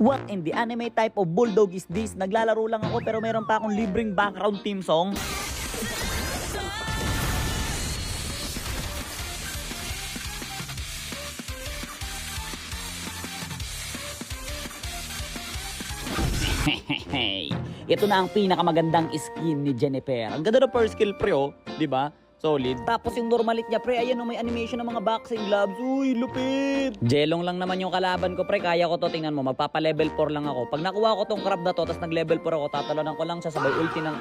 What in the anime type of bulldog is this? Naglalaro lang ako pero meron pa akong libreng background theme song. Ito na ang pinakamagandang skin ni Jennifer. Ang ganda ng first skill pre, oh, 'di ba? Solid. Tapos yung normalit niya pre, ayan, oh, may animation ng mga boxing gloves. Uy, lupit! Jelong lang naman yung kalaban ko pre, kaya ko to. Tingnan mo, magpapa-level 4 lang ako. Pag nakuha ko tong crab na to, tapos nag-level 4 ako, tatalonan ko lang siya sabay ulti ng...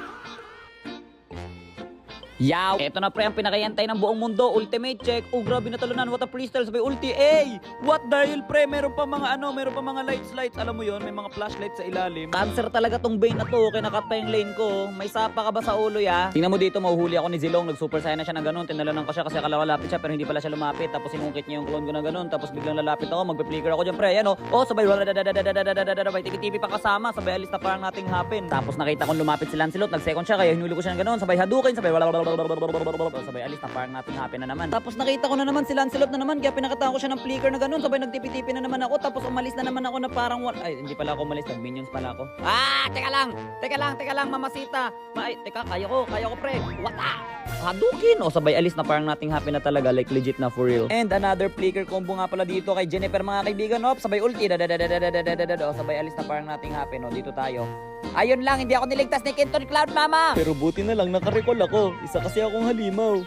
Yaw! Eto na pre ang pinakayantay ng buong mundo. Ultimate check. Oh, grabe na talunan. What a freestyle. Sabay ulti. Ey! What dahil pre? Meron pa mga meron pa mga lights. Alam mo yon, may mga flashlight sa ilalim. Cancer talaga tong Bane na to. Kinakat pa yung lane ko. May sapa ka ba sa ulo ya? Tingnan mo dito, mahuhuli ako ni Zilong. Nag-super saiyan na siya ng ganun. Tinalanan ko siya kasi akala ko lalapit siya pero hindi pala siya lumapit. Tapos sinungkit niya yung clone ko na ganun. Tapos biglang lalapit ako. Magpe-flicker ako dyan pre. Ayan o. Oh, sabay. Sabay TV pa kasama. Sabay alis na parang nating happen. Tapos nakita kong lumapit si Lancelot. Nag-second siya kaya hinuli ko siya ng ganun. Sabay Hadouken. Sabay alis na parang nating happen na naman. Tapos nakita ko na naman si Lancelot na naman kaya pinakataan ko siya ng flicker na ganun. Sabay nagtipi-tipi na naman ako. Tapos umalis na naman ako na parang ay hindi pala ako umalis, nag-minions pala ako. Teka lang mamasita. Ay, teka, kaya ko pre. Wata! Hadouken! O sabay alis na parang nating happen na talaga, like legit na for real. And another flicker combo nga pala dito kay Jennifer mga kaibigan. Op, sabay ulti. O sabay alis na parang nating happen. O dito tayo. Ayun lang, hindi ako niligtas ni Kenton Cloud Mama. Pero buti na lang nakarecall ako. Isa kasi akong halimaw.